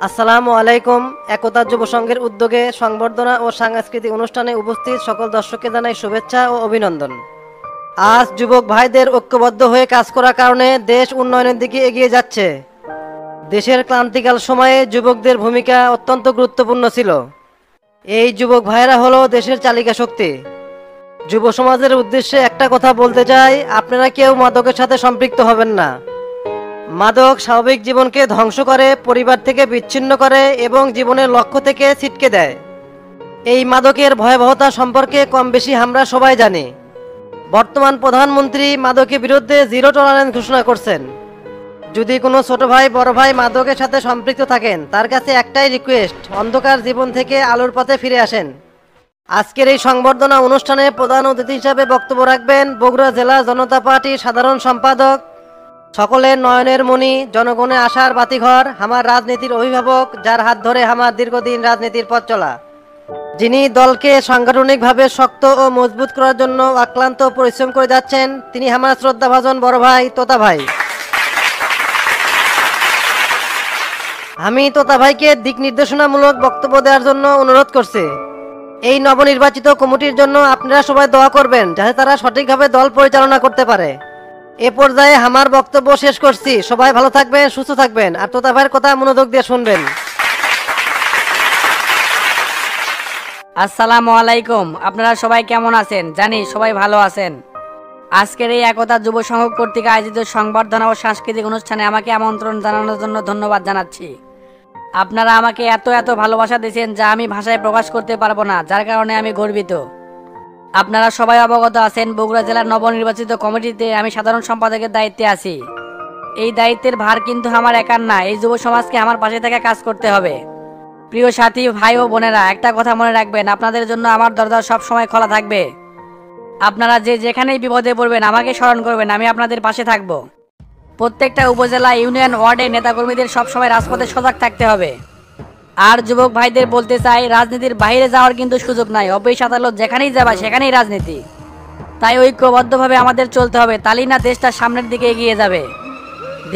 আসসালামু আলাইকুম। একতা যুব সংঘের উদ্যোগে সংবর্ধনা ও সাংস্কৃতিক অনুষ্ঠানে উপস্থিত সকল দর্শককে জানাই শুভেচ্ছা ও অভিনন্দন। আজ যুবক ভাইদের ঐক্যবদ্ধ হয়ে কাজ করার কারণে দেশ উন্নয়নের দিকে এগিয়ে যাচ্ছে। দেশের ক্লান্তিকাল সময়ে যুবকদের ভূমিকা অত্যন্ত গুরুত্বপূর্ণ ছিল। এই যুবক ভাইরা হলো দেশের চালিকা শক্তি। যুব সমাজের উদ্দেশ্যে একটা কথা বলতে চাই, আপনারা কেউ মাদকের সাথে সম্পৃক্ত হবেন না। মাদক স্বাভাবিক জীবনকে ধ্বংস করে, পরিবার থেকে বিচ্ছিন্ন করে এবং জীবনের লক্ষ্য থেকে ছিটকে দেয়। এই মাদকের ভয়াবহতা সম্পর্কে কম বেশি আমরা সবাই জানি। বর্তমান প্রধানমন্ত্রী মাদকের বিরুদ্ধে জিরো টলারেন্স ঘোষণা করছেন। যদি কোনো ছোট ভাই বড় ভাই মাদকের সাথে সম্পৃক্ত থাকেন, তার কাছে একটাই রিকোয়েস্ট, অন্ধকার জীবন থেকে আলোর পথে ফিরে আসেন। আজকের এই সংবর্ধনা অনুষ্ঠানে প্রধান অতিথি হিসাবে বক্তব্য রাখবেন বগুড়া জেলা জনতা পার্টির সাধারণ সম্পাদক, সকলের নয়নের মণি, জনগণের আশার বাতিঘর, আমার রাজনীতির অভিভাবক, যার হাত ধরে আমার দীর্ঘদিন রাজনীতির পথ চলা, যিনি দলকে সাংগঠনিকভাবে শক্ত ও মজবুত করার জন্য অক্লান্ত পরিশ্রম করে যাচ্ছেন, তিনি আমার শ্রদ্ধাভাজন বড় ভাই তোতা ভাই। আমি তোতা ভাইকে দিক নির্দেশনামূলক বক্তব্য দেওয়ার জন্য অনুরোধ করছি। এই নবনির্বাচিত কমিটির জন্য আপনারা সবাই দোয়া করবেন, যাতে তারা সঠিকভাবে দল পরিচালনা করতে পারে। এ পর্যায়ে আমার বক্তব্য শেষ করছি। সবাই ভালো থাকবেন, সুস্থ থাকবেন, আর তোতা ভাইয়ের কথা মনোযোগ দিয়ে শুনবেন। আসসালামু আলাইকুম। আপনারা সবাই কেমন আছেন? জানি সবাই ভালো আছেন। আজকের এই একতা যুব সংঘ কর্তৃক আয়োজিত সংবর্ধনা ও সাংস্কৃতিক অনুষ্ঠানে আমাকে আমন্ত্রণ জানানোর জন্য ধন্যবাদ জানাচ্ছি। আপনারা আমাকে এত এত ভালোবাসা দিয়েছেন যা আমি ভাষায় প্রকাশ করতে পারবো না, যার কারণে আমি গর্বিত। আপনারা সবাই অবগত আছেন, বগুড়া জেলার নবনির্বাচিত কমিটিতে আমি সাধারণ সম্পাদকের দায়িত্বে আছি। এই দায়িত্বের ভার কিন্তু আমার একার না, এই যুব সমাজকে আমার পাশে থেকে কাজ করতে হবে। প্রিয় সাথী ভাই ও বোনেরা, একটা কথা মনে রাখবেন, আপনাদের জন্য আমার দরজা সব সময় খোলা থাকবে। আপনারা যে যেখানেই বিপদে পড়বেন আমাকে স্মরণ করবেন, আমি আপনাদের পাশে থাকব। প্রত্যেকটা উপজেলা, ইউনিয়ন, ওয়ার্ডে নেতাকর্মীদের সবসময় রাজপথে সজাগ থাকতে হবে। আর যুবক ভাইদের বলতে চাই, রাজনীতির বাইরে যাওয়ার কিন্তু সুযোগ নাই। অফিস আদালত যেখানেই যাবা সেখানেই রাজনীতি। তাই ঐক্যবদ্ধভাবে আমাদের চলতে হবে, তাহলেই না দেশটা সামনের দিকে এগিয়ে যাবে।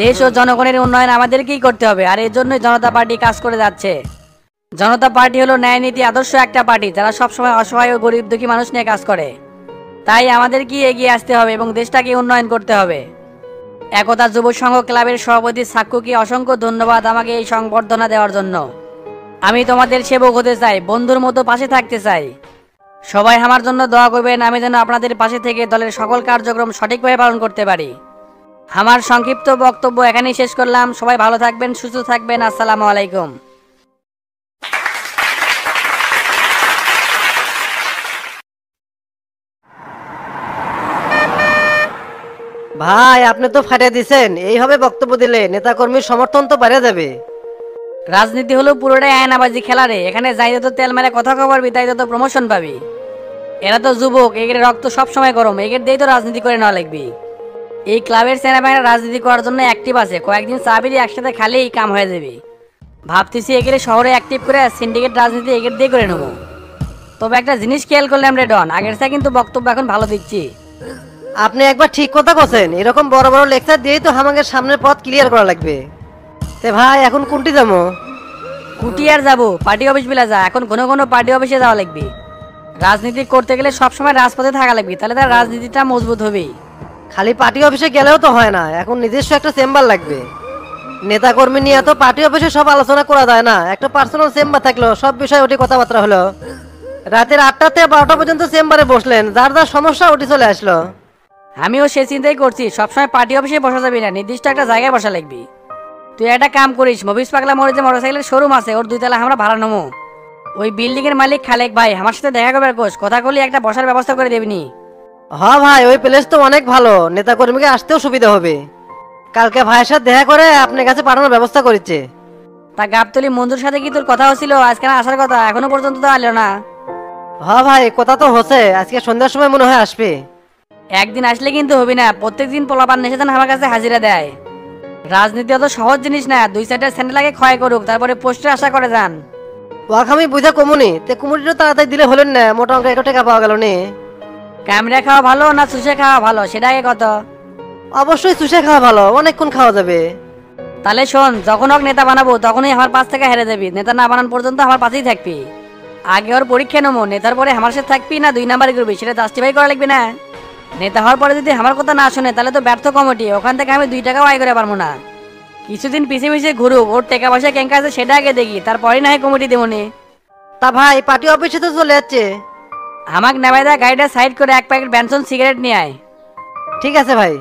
দেশ ও জনগণের উন্নয়ন আমাদেরকেই করতে হবে, আর এর জন্যই জনতা পার্টি কাজ করে যাচ্ছে। জনতা পার্টি হলো ন্যায় নীতি আদর্শ একটা পার্টি, যারা সবসময় অসহায় ও গরিব দুঃখী মানুষ নিয়ে কাজ করে। তাই আমাদের কি এগিয়ে আসতে হবে এবং দেশটাকে উন্নয়ন করতে হবে। একতা যুব সংঘ ক্লাবের সভাপতি সাক্কুকে অসংখ্য ধন্যবাদ আমাকে এই সংবর্ধনা দেওয়ার জন্য। আমি তোমাদের সেবক হতে চাই, বন্ধুর মতো পাশে থাকতে চাই। সবাই আমার জন্য দোয়া করবেন, আমি যেন আপনাদের পাশে থেকে দলের সকল কার্যক্রম সঠিকভাবে পালন করতে পারি। আমার সংক্ষিপ্ত বক্তব্য এখানেই শেষ করলাম। সবাই ভালো থাকবেন, সুস্থ থাকবেন। আসসালামু আলাইকুম। ভাই, আপনি তো ফাটিয়ে দিছেন। এইভাবে বক্তব্য দিলে নেতাকর্মীর সমর্থন তো বেড়ে যাবে। রাজনীতি হলো পুরোটাই আয়নাবাজি খেলা রে। এখানে যাইতে তো তেল মেরে কথা খবর বিতাইতে তো প্রমোশন পাবি। এরা তো যুবক, এগের রক্ত সবসময় গরম, এগের দিয়েই তো রাজনীতি করে নেওয়া লাগবি। এই ক্লাবের সেনাবাহিনীরা রাজনীতি করার জন্য অ্যাক্টিভ আছে, কয়েকদিন চাবিরি একসাথে খালেই কাম হয়ে যাবে। ভাবতেছি এগের শহরে অ্যাক্টিভ করে সিন্ডিকেট রাজনীতি এগের দিয়ে করে নেবো। তবে একটা জিনিস খেয়াল করলাম রে ডন, আগের সাথে কিন্তু বক্তব্য এখন ভালো দিচ্ছি। আপনি একবার ঠিক কথা বলছেন, এরকম বড় বড় লেকচার দিয়েই তো আমাদের সামনের পথ ক্লিয়ার করা লাগবে। তে ভাই, এখন কোনটি যাবো? কুটি আর যাবো, পার্টি অফিস বিলা যা। এখন ঘন ঘন পার্টি অফিসে যাওয়া লাগবে। রাজনীতি করতে গেলে সবসময় রাজপথে থাকা লাগবে, তাহলে তার রাজনীতিটা মজবুত হবে। খালি পার্টি অফিসে গেলেও তো হয় না, এখন নিজস্ব একটা চেম্বার লাগবে। নেতাকর্মী নিয়ে তো পার্টি অফিসে সব আলোচনা করা যায় না, একটা পার্সোনাল চেম্বার থাকলো, সব বিষয়ে ওটি কথাবার্তা হলো। রাতের 8টা থেকে 12টা পর্যন্ত চেম্বারে বসলেন, যার যার সমস্যা ওটি চলে আসলো। আমিও সে চিন্তাই করছি, সবসময় পার্টি অফিসে বসা যাবি না, নির্দিষ্ট একটা জায়গায় বসা লাগবি। তুই একটা কাম করিস, মফিজ পাগলা মোড়ে যে মোটরসাইকেলের শোরুম আছে, ওর 2 তলা আমরা ভাড়া নেবো। ওই বিল্ডিং এর মালিক খালেক ভাই আমার সাথে দেখা করবার কোষ, কথা বলি একটা বসার ব্যবস্থা করে দেবিনি। হ্যাঁ ভাই, ওই প্লেস তো অনেক ভালো, নেতাকর্মীকে আসতেও সুবিধা হবে। কালকে ভাইয়ের সাথে দেখা করে আপনার কাছে পাঠানোর ব্যবস্থা করেছে। তা গাবতলি মঞ্জুর সাথে কি তোর কথা হচ্ছিল? আজকে না আসার কথা, এখনো পর্যন্ত তো আলো না। হ্যাঁ ভাই, কথা তো হচ্ছে, আজকে সন্ধ্যার সময় মনে হয় আসবে। একদিন আসলে কিন্তু হবি না, প্রত্যেকদিন পোলাপান নেশে যান আমার কাছে হাজিরা দেয়। রাজনীতি অত সহজ জিনিস না, 2-4টা স্যান্ডেল আগে ক্ষয় করুক, তারপরে পোস্টে আশা করে যান। ওয়াক আমি বুঝা কমুনি, তে কুমুরিটা তাড়াতাড়ি দিলে হলেন না, মোটা অঙ্ক 1 টাকা পাওয়া গেল নে। ক্যামেরা খাওয়া ভালো না চুষে খাওয়া ভালো, সেটা আগে কত? অবশ্যই চুষে খাওয়া ভালো, অনেকক্ষণ খাওয়া যাবে। তাহলে শোন, যখন ওকে নেতা বানাবো তখনই আমার পাশ থেকে হেরে যাবি, নেতা না বানান পর্যন্ত আমার পাশেই থাকবি। আগে ওর পরীক্ষা নেবো, নেতার পরে আমার সাথে থাকবি না 2 নাম্বারই করবি, সেটা জাস্টিফাই করা লাগবে না। নেতা হওয়ার পরে যদি আমার কথা না শুনে তাহলে তো ব্যর্থ কমিটি, ওখান থেকে আমি 2 টাকাও আয় করে পারবো না। কিছুদিন পিছিয়ে পিছিয়ে ঘুরুক, ওর টাকা পয়সা কেঙ্কা আছে সেটা আগে দেখি, তারপরে না হয় কমিটি দেবনি। তা ভাই পার্টি অফিসে তো চলে যাচ্ছে। আমাকে নেবাই দা, গাড়িটা সাইড করে 1 প্যাকেট ব্যানসন সিগারেট নিয়ে আয়। ঠিক আছে ভাই।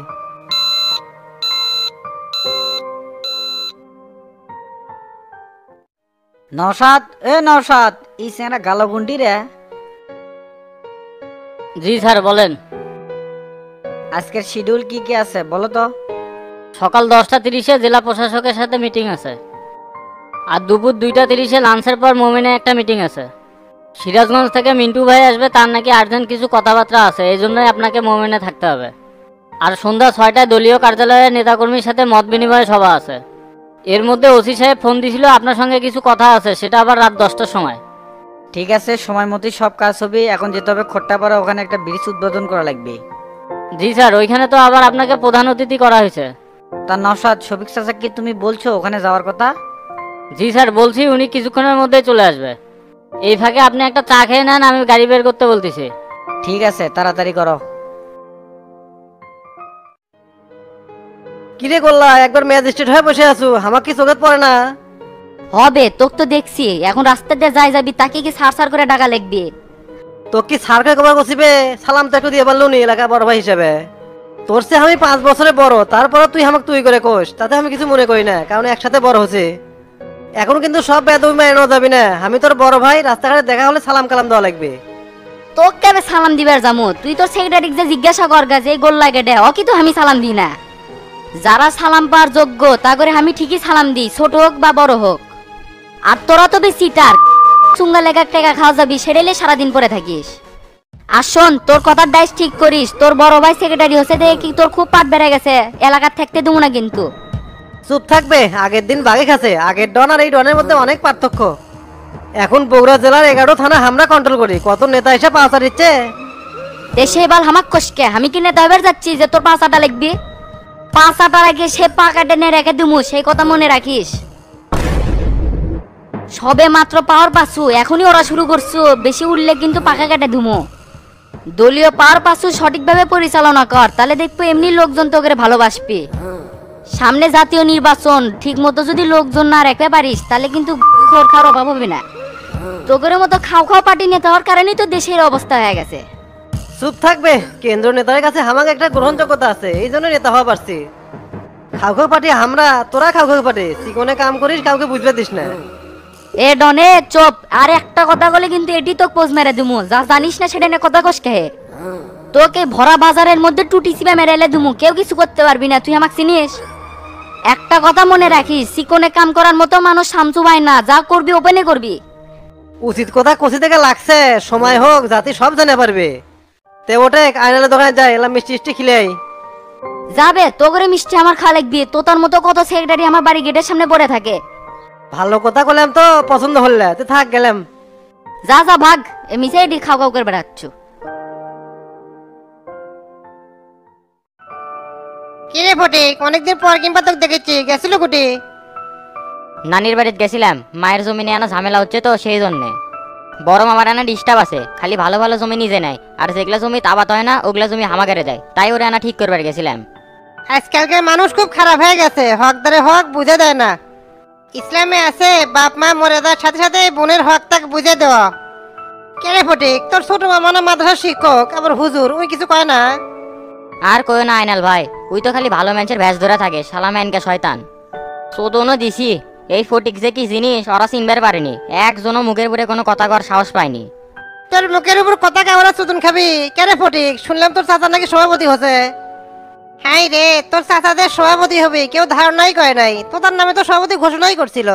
নওশাদ, নওশাদ, এই সেনা গালো গুন্ডি রে। জি স্যার বলেন। আজকের শিডিউল কি কি আছে বলো তো? সকাল 10টা 30-এ জেলা প্রশাসকের সাথে মিটিং আছে, আর দুপুর 2টা 30-এ লাঞ্চের পর মোমিনে একটা মিটিং আছে। সিরাজগঞ্জ থেকে মিন্টু ভাই আসবে, তার নাকি আর্জেন্ট কিছু কথাবার্তা আছে, এই জন্যই আপনাকে মোমিনে থাকতে হবে। আর সন্ধ্যা 6টায় দলীয় কার্যালয়ে নেতাকর্মীর সাথে মত বিনিময় সভা আছে। এর মধ্যে ওসি সাহেব ফোন দিছিল, আপনার সঙ্গে কিছু কথা আছে, সেটা আবার রাত 10টার সময়। ঠিক আছে, সময় মতোই সব কাজ হবে। এখন যেতে হবে খোট্টাপাড়া, ওখানে একটা ব্রিজ উদ্বোধন করা লাগবে। জি স্যার, ওইখানে তো আবার আপনাকে প্রধান অতিথি করা হয়েছে। তা নওশাদ, শফিক চাচা কি তুমি বলছো ওখানে যাওয়ার কথা? জি স্যার বলছি, উনি কিছুক্ষণের মধ্যে চলে আসবে। এই ফাঁকে আপনি একটা চা খেয়ে নেন, আমি গাড়ি বের করতে বলতেছি। ঠিক আছে, তাড়াতাড়ি করো। কিরে করলা, একবার ম্যাজিস্ট্রেট হয়ে বসে আছো, আমার কি চোখে পড়ে না? হবে তোকে তো দেখছি, এখন রাস্তা দিয়ে যাই যাবি তাকে কি সার সার করে ডাকা লাগবে। তো কি সারকে কবার বসিবে? সালাম তো একটু দিয়ে পারলো নি এলাকা বড় ভাই হিসেবে। তোর সে আমি 5 বছরে বড়, তারপরে তুই আমাকে তুই করে কোস, তাতে আমি কিছু মনে করি না, কারণ একসাথে বড় হচ্ছে। এখন কিন্তু সব বেদবি মেনে নেওয়া যাবি না, আমি তোর বড় ভাই, রাস্তাঘাটে দেখা হলে সালাম কালাম দেওয়া লাগবে। তোকে কেবে সালাম দিবার জামু? তুই তোর সেক্রেটারি যে জিজ্ঞাসা কর গা যে গোল লাগে দে, ও কি তো আমি সালাম দিই না? যারা সালাম পাওয়ার যোগ্য তা করে আমি ঠিকই সালাম দিই, ছোট হোক বা বড় হোক। আর তোরা তো বেশি টার চুঙ্গা লেগা টেকা খাওয়া যাবি, সেরেলে সারাদিন পরে থাকিস। আর শোন, তোর কথার ডাইস ঠিক করিস, তোর বড় ভাই সেক্রেটারি হচ্ছে দেখে কি তোর খুব পাট বেড়ে গেছে, এলাকার থাকতে দেবো না কিন্তু। চুপ থাকবে, আগের দিন বাগে খাচ্ছে, আগের ডন আর এই ডনের মধ্যে অনেক পার্থক্য। এখন বগুড়া জেলার 11 থানা আমরা কন্ট্রোল করি, কত নেতা এসে পাঁচা দিচ্ছে। দেশে এবার হামাক কষকে আমি কি নেতা হবার যাচ্ছি যে তোর পাঁচাটা লিখবি? পাঁচাটা রেখে সে পা কাটে নে রেখে দিমু, সেই কথা মনে রাখিস। সবে মাত্র পাওয়ার পাসু, এখনই ওরা শুরু করছো, বেশি উঠলে কিন্তু পাকা কাটে ধুমো। দলীয় পাওয়ার পাসু সঠিকভাবে পরিচালনা কর, তাহলে দেখবো এমনি লোকজন তোকে ভালোবাসবে। সামনে জাতীয় নির্বাচন, ঠিক মতো যদি লোকজন না রেখে পারিস তাহলে কিন্তু খোর খাওয়ার অভাব হবে না। তোদের মতো খাও খাও পার্টি নেতা হওয়ার কারণেই তো দেশের অবস্থা হয়ে গেছে। চুপ থাকবে, কেন্দ্র নেতার কাছে আমাকে একটা গ্রহণযোগ্যতা আছে, এই জন্য নেতা হওয়া পারছি। খাও খাও পার্টি আমরা, তোরা খাও খাও পার্টি, চিকনে কাম করিস, কাউকে বুঝবে দিস না। এ ডনে চুপ, আর একটা কথা বলে কিন্তু এটি তো পোজ মেরে দিমু, যা জানিস না সেটা নিয়ে কথা কস কে। তোকে ভরা বাজারের মধ্যে টুটি চিপে মেরে এলে দিমু, কেউ কিছু করতে পারবি না, তুই আমাকে চিনিস। একটা কথা মনে রাখিস, চিকনে কাম করার মতো মানুষ সামচু ভাই না, যা করবি ওপেনে করবি। উচিত কথা কষি থেকে লাগছে, সময় হোক জাতি সব জানে পারবে। তে ওঠে আইনালের দোকানে যাই, এলাম মিষ্টি মিষ্টি খিলাই। যাবে তো করে মিষ্টি আমার খাওয়া লাগবি, তোতার মতো কত সেক্রেটারি আমার বাড়ি গেটের সামনে পড়ে থাকে। ভালো কথা বললাম তো, পছন্দ হলে তুই থাক, গেলাম। যা যা ভাগ, এমনিতে এটি খাও খাও করে বেড়াচ্ছ। কিরে ফটিক, অনেকদিন পর কিংবা তোকে দেখেছি, গেছিল কুটি? নানির বাড়িতে গেছিলাম, মায়ের জমিনে আনা ঝামেলা হচ্ছে তো সেই জন্যে। বড় মামার আনা ডিস্টার্ব আছে, খালি ভালো ভালো জমি নিজে নেয়, আর যেগুলা জমি তাবাত হয় না ওগুলা জমি হামাগারে দেয়, তাই ওরে আনা ঠিক করবার গেছিলাম। আজকালকার মানুষ খুব খারাপ হয়ে গেছে, হকদারে হক বুঝে দেয় না। ইসলামে আছে বাপ মা মরে যাওয়ার সাথে সাথে বোনের হক তাক বুঝে দেওয়া। কেরে ফটিক, তোর ছোট মামা না মাদ্রাসার শিক্ষক, আবার হুজুর, ওই কিছু কয় না? আর কইও না আইনাল ভাই, ওই তো খালি ভালো মানুষের ভ্যাস ধরে থাকে, শালা ম্যানকে শয়তান। চোদনও দিছি, এই ফটিক যে কি জিনিস ওরা চিনবার পারেনি, একজনও মুখের উপরে কোনো কথা কর সাহস পায়নি। তোর মুখের উপর কথা কে ওরা চোদন খাবি? কেরে ফটিক, শুনলাম তোর চাচা নাকি সভাপতি হচ্ছে। হ্যাঁ রে, তোর চাচাদের সভাপতি হবে কেউ ধারণাই করে নাই, তোর নামে তো সভাপতি ঘোষণাই করছিল।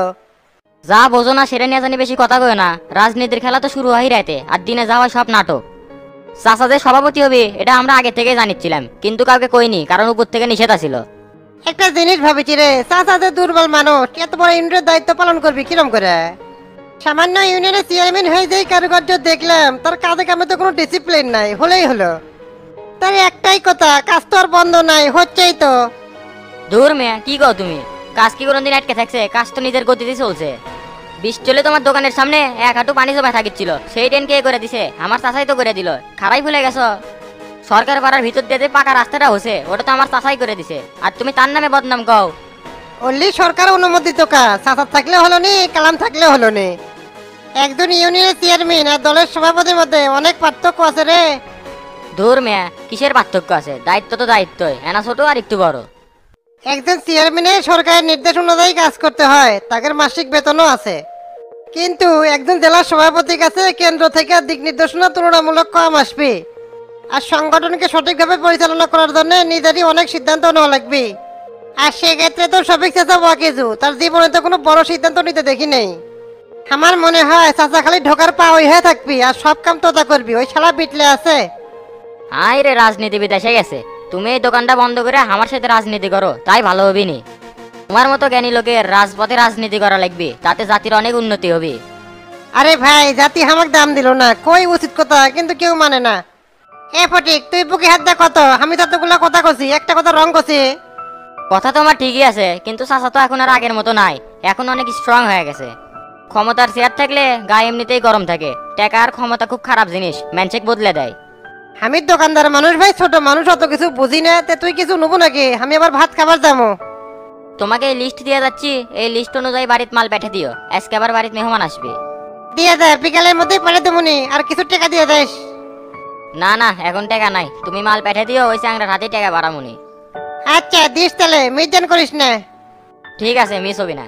যা বোঝো না সেটা নিয়ে জানি বেশি কথা কয় না, রাজনীতির খেলা তো শুরু হয় রাতে, আর দিনে যাওয়া সব নাটক। চাচা যে সভাপতি হবে এটা আমরা আগে থেকে জানিছিলাম, কিন্তু কাউকে কইনি, কারণ উপর থেকে নিষেধ আছিল। একটা জিনিস ভাবিছি রে, চাচাদের দুর্বল মানুষ, এত বড় ইউনিটের দায়িত্ব পালন করবি কিরম করে? সামান্য ইউনিয়নের চেয়ারম্যান হয়ে যেই কারুকার্য দেখলাম, তার কাজে কামে তো কোনো ডিসিপ্লিন নাই, হলেই হলো। তার একটাই কথা, কাজ তো আর বন্ধ নাই, হচ্ছেই তো। দূর মেয়া কি কও তুমি, কাজ কি কোনোদিন আটকে থাকছে? কাজ তো নিজের গতিতে চলছে। বৃষ্টি চলে তোমার দোকানের সামনে এক হাঁটু পানি জমা থাকিছিল, সেই ট্রেন কে করে দিছে? আমার চাচাই তো করে দিল। খারাই ভুলে গেছো? সরকার পাড়ার ভিতর দিয়ে যে পাকা রাস্তাটা হচ্ছে ওটা তো আমার চাচাই করে দিছে, আর তুমি তার নামে বদনাম কও। অনলি সরকার অনুমোদিত কাজ, চাচা থাকলে হলো নি, কালাম থাকলে হলো নি। একজন ইউনিয়নের চেয়ারম্যান আর দলের সভাপতির মধ্যে অনেক পার্থক্য আছে রে। ধুর মেয়া, কিসের পার্থক্য আছে? দায়িত্ব তো দায়িত্বই, এনা ছোট আর একটু বড়। একজন চেয়ারম্যানের সরকারের নির্দেশ অনুযায়ী কাজ করতে হয়, তাদের মাসিক বেতনও আছে। কিন্তু একজন জেলা সভাপতির কাছে কেন্দ্র থেকে দিক নির্দেশনা তুলনামূলক কম আসবে, আর সংগঠনকে সঠিকভাবে পরিচালনা করার জন্য নিজেরই অনেক সিদ্ধান্ত নেওয়া লাগবে। আর সেক্ষেত্রে তো সবিক চাচা ওয়াকিজু, তার জীবনে তো কোনো বড় সিদ্ধান্ত নিতে দেখি নেই। আমার মনে হয় চাচা খালি ঢোকার পা ওই হয়ে থাকবি আর সব কাম তোতা করবি, ওই শালা বিটলে আছে। আয় রে, রাজনীতিবিদ এসে গেছে। তুমি এই দোকানটা বন্ধ করে আমার সাথে রাজনীতি করো, তাই ভালো হবে নি। তোমার মতো জ্ঞানী লোকের রাজপথে রাজনীতি করা লাগবে, তাতে জাতির অনেক উন্নতি হবে। আরে ভাই, জাতি হামাক দাম দিল না, কই উচিত কথা, কিন্তু কেউ মানে না। এ ফটিক, তুই বুকে হাত দা কত, আমি ততগুলা কথা কছি, একটা কথা রং কছি। কথা তো আমার ঠিকই আছে, কিন্তু চাচা তো এখন আর আগের মতো নাই, এখন অনেক স্ট্রং হয়ে গেছে। ক্ষমতার চেয়ার থাকলে গায়ে এমনিতেই গরম থাকে। টাকা আর ক্ষমতা খুব খারাপ জিনিস, ম্যানচেক বদলে দেয়। আমি দোকানদার মানুষ ভাই, ছোট মানুষ, অত কিছু বুঝি না। তে তুই কিছু নেবো নাকি? আমি আবার ভাত খাবার যাবো। তোমাকে এই লিস্ট দিয়ে যাচ্ছি, এই লিস্ট অনুযায়ী বাড়িতে মাল পাঠিয়ে দিও, আজকে আবার বাড়িতে মেহমান আসবে। দিয়ে দে, বিকালের মধ্যেই পাঠিয়ে দেবনি। আর কিছু টাকা দিয়ে দেস। না না, এখন টাকা নাই, তুমি মাল পাঠিয়ে দিও, ওই চাংড়ার হাতে টাকা বাড়ামুনি। আচ্ছা দিস, তাহলে মিস করিস না। ঠিক আছে, মিস হবি না।